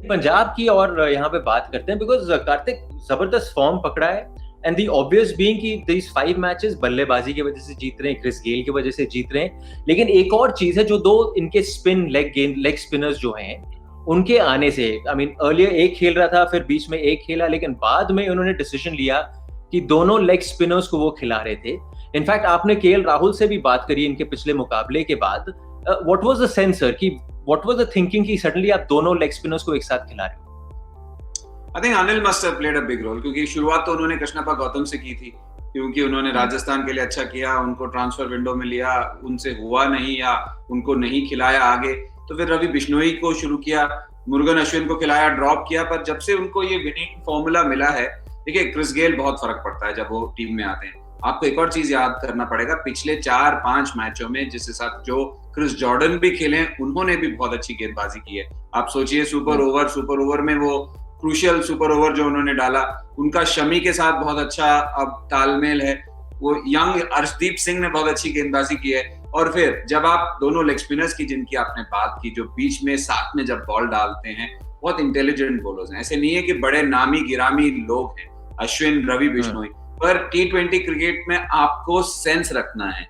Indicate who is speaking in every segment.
Speaker 1: पंजाब की और यहाँ पे बात करते हैं, बिकॉज कार्तिक जबरदस्त फॉर्म पकड़ा है। एंड दी ऑब्वियस बीइंग कि दीस 5 मैचेस बल्लेबाजी की वजह से जीत रहे हैं, क्रिस गेल की वजह से जीत रहे हैं। लेकिन एक और चीज है, जो दो इनके स्पिन लेग स्पिनर्स जो हैं, उनके आने से, आई मीन अर्लियर एक खेल रहा था, फिर बीच में एक खेला, लेकिन बाद में उन्होंने डिसीजन लिया कि दोनों लेग स्पिनर्स को वो खिला रहे थे। इनफैक्ट आपने केएल राहुल से भी बात करी इनके पिछले मुकाबले के बाद। What was the sense sir, कि व्हाट वाज द थिंकिंग कि सडनली आप दोनों लेग स्पिनर्स को एक साथ खिला रहे हो?
Speaker 2: I think Anil must have played a big role, क्योंकि शुरुआत तो उन्होंने कृष्णप्पा गौतम से की थी, क्योंकि उन्होंने राजस्थान के लिए अच्छा किया, उनको ट्रांसफर विंडो में लिया, उनसे हुआ नहीं या उनको नहीं खिलाया आगे, तो फिर रवि बिश्नोई को शुरू किया, मुरुगन अश्विन को खिलाया, ड्रॉप किया। पर जब से उनको ये विनिंग फॉर्मूला मिला है, देखिए क्रिस गेल बहुत फर्क पड़ता है जब वो टीम में आते हैं। आपको एक और चीज याद करना पड़ेगा, पिछले 4-5 मैचों में जिस हिसाब जो क्रिस जॉर्डन भी खेले, उन्होंने भी बहुत अच्छी गेंदबाजी की है। आप सोचिए सुपर ओवर में वो क्रूशियल सुपर ओवर जो उन्होंने डाला, उनका शमी के साथ बहुत अच्छा अब तालमेल है। वो यंग अर्शदीप सिंह ने बहुत अच्छी गेंदबाजी की है। और फिर जब आप दोनों लेग स्पिनर्स की, जिनकी आपने बात की, जो बीच में साथ में जब बॉल डालते हैं, बहुत इंटेलिजेंट बॉलर्स हैं। ऐसे नहीं है कि बड़े नामी गिरामी लोग हैं अश्विन, रवि बिश्नोई, पर T20 क्रिकेट में आपको सेंस रखना है,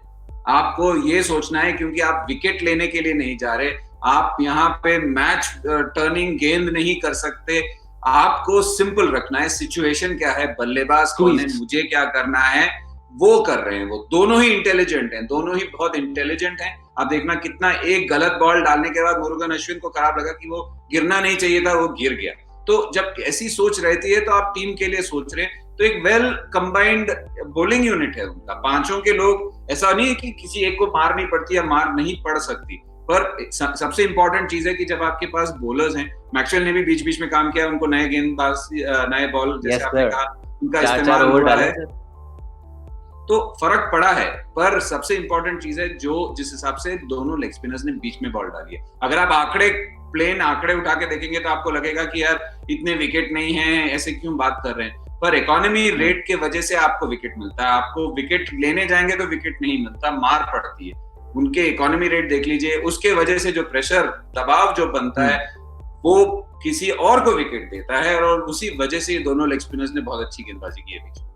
Speaker 2: आपको ये सोचना है, क्योंकि आप विकेट लेने के लिए नहीं जा रहे, आप यहाँ पे मैच टर्निंग गेंद नहीं कर सकते। आपको सिंपल रखना है, सिचुएशन क्या है, बल्लेबाज कौन है, मुझे क्या करना है, वो कर रहे हैं। वो दोनों ही इंटेलिजेंट हैं, दोनों ही बहुत इंटेलिजेंट हैं। आप देखना कितना एक गलत बॉल डालने के बाद मुरुगन अश्विन को खराब लगा कि वो गिरना नहीं चाहिए था, वो गिर गया। तो जब ऐसी सोच रहती है तो आप टीम के लिए सोच रहे हैं। तो एक वेल कंबाइंड बॉलिंग यूनिट है उनका, पांचों के लोग, ऐसा नहीं है कि किसी एक को मार नहीं पड़ती या मार नहीं पड़ सकती। पर सबसे इंपॉर्टेंट चीज है कि जब आपके पास बॉलर्स हैं, मैक्सवेल ने भी बीच बीच में काम किया, उनको नए गेंदबाज, नए बॉल, जैसे आपने कहा, उनका इस्तेमाल हुआ है, तो फर्क पड़ा है। पर सबसे इंपॉर्टेंट चीज है जो जिस हिसाब से दोनों लेग स्पिनर्स ने बीच में बॉल डाली है। अगर आप प्लेन आंकड़े उठा के देखेंगे तो आपको लगेगा कि यार इतने विकेट नहीं है, ऐसे क्यों बात कर रहे हैं। पर इकोनॉमी रेट के वजह से आपको विकेट मिलता है। आपको विकेट लेने जाएंगे तो विकेट नहीं मिलता, मार पड़ती है। उनके इकोनॉमी रेट देख लीजिए, उसके वजह से जो प्रेशर, दबाव जो बनता है, वो किसी और को विकेट देता है, और उसी वजह से दोनों लेग स्पिनर्स ने बहुत अच्छी गेंदबाजी की है बीच में।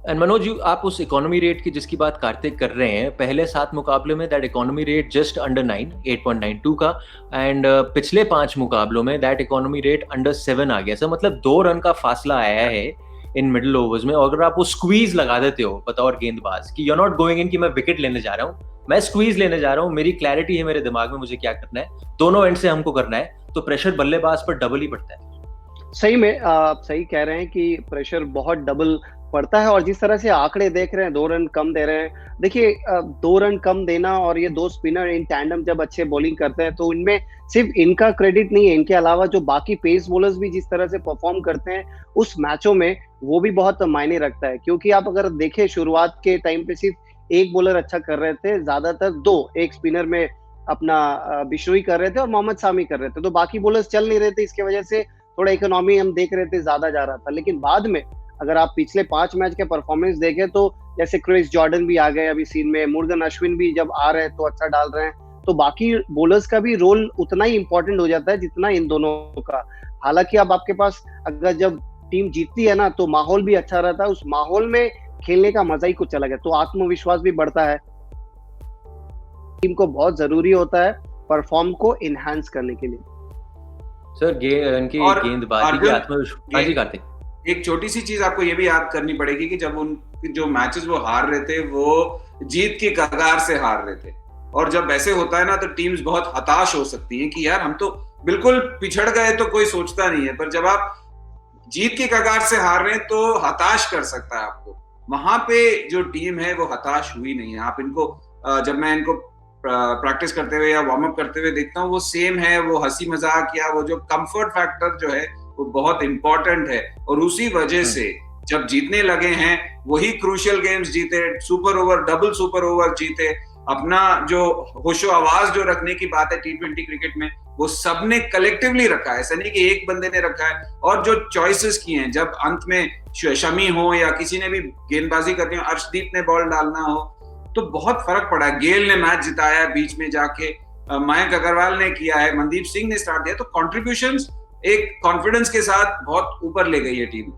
Speaker 1: एंड मनोज जी, आप उस इकोनॉमी रेट की जिसकी बात कार्तिक कर रहे हैं, पहले 7 मुकाबले में that economy rate just under 9, 8.92 का, एंड पिछले 5 मुकाबलों में दैट इकोनॉमी रेट अंडर 7 आ गया। सर मतलब 2 रन का फासला आया है इन मिडिल ओवर्स में। और अगर आप वो स्क्वीज लगा देते हो बतौर गेंदबाज कि you are not going in कि मैं विकेट लेने जा रहा हूँ, मैं स्क्वीज लेने जा रहा हूँ, मेरी क्लैरिटी है मेरे दिमाग में, मुझे क्या करना है, दोनों एंड से हमको करना है, तो प्रेशर बल्लेबाज पर डबल ही पड़ता है।
Speaker 3: सही में आप सही कह रहे हैं कि प्रेशर बहुत डबल पड़ता है। और जिस तरह से आंकड़े देख रहे हैं, 2 रन कम दे रहे हैं, देखिए 2 रन कम देना और ये 2 स्पिनर इन टैंडम जब अच्छे बॉलिंग करते हैं, तो इनमें सिर्फ इनका क्रेडिट नहीं है, इनके अलावा जो बाकी पेस बॉलर्स भी जिस तरह से परफॉर्म करते हैं उस मैचों में, वो भी बहुत मायने रखता है। क्योंकि आप अगर देखें, शुरुआत के टाइम पे सिर्फ एक बॉलर अच्छा कर रहे थे, ज्यादातर 2, एक स्पिनर में अपना बिश्नोई कर रहे थे और मोहम्मद सामी कर रहे थे, तो बाकी बॉलर्स चल नहीं रहे थे। इसके वजह से थोड़ा इकोनॉमी हम देख रहे थे ज्यादा जा रहा था। लेकिन बाद में अगर आप पिछले 5 मैच के परफॉर्मेंस देखें, तो जैसे क्रिस जॉर्डन भी आ गए अभी सीन में, मुरुगन अश्विन भी जब आ रहे हैं तो अच्छा डाल रहे हैं, तो बाकी बॉलर्स का भी रोल उतना ही इंपॉर्टेंट हो जाता है जितना इन दोनों का। हालांकि अब आपके पास अगर जब टीम जीतती है ना, तो माहौल भी अच्छा रहता है, उस माहौल में खेलने का मजा ही कुछ अलग है, तो आत्मविश्वास भी बढ़ता है। टीम को बहुत जरूरी होता है परफॉर्म को इनहांस करने के लिए।
Speaker 1: सर इनकी गेंदबाजी की आत्मविश्वास जी करते।
Speaker 2: एक छोटी सी चीज आपको ये भी याद करनी पड़ेगी कि जब उनके जो मैचेस वो हार रहे थे, वो जीत की कगार से हार रहे थे। और जब ऐसे होता है ना, तो टीम्स बहुत हताश हो सकती हैं कि यार हम तो बिल्कुल पिछड़ गए, तो कोई सोचता नहीं है। पर जब आप जीत की कगार से हार रहे हैं तो हताश कर सकता है आपको। वहां पे जो टीम है वो हताश हुई नहीं है। आप इनको, जब मैं इनको प्रैक्टिस करते हुए या वार्म अप करते हुए देखता हूँ, वो सेम है, वो हंसी मजाक या वो जो कंफर्ट फैक्टर जो है वो बहुत इंपॉर्टेंट है। और उसी वजह से जब जीतने लगे हैं, वही क्रूशियल गेम्स जीते, super over, double super over जीते, अपना जो होशो आवाज जो रखने की बात है T20 क्रिकेट में, वो सबने कलेक्टिवली रखा है। ऐसा नहीं कि एक बंदे ने रखा है। और जो चॉइसेस किए हैं, जब अंत में शमी हो या किसी ने भी गेंदबाजी करनी हो, अर्शदीप ने बॉल डालना हो, तो बहुत फर्क पड़ा है। गेल ने मैच जिताया बीच में जाके, मयंक अग्रवाल ने किया है, मनदीप सिंह ने स्टार्ट दिया, तो कॉन्ट्रीब्यूशंस एक कॉन्फिडेंस के साथ बहुत ऊपर ले गई है टीम।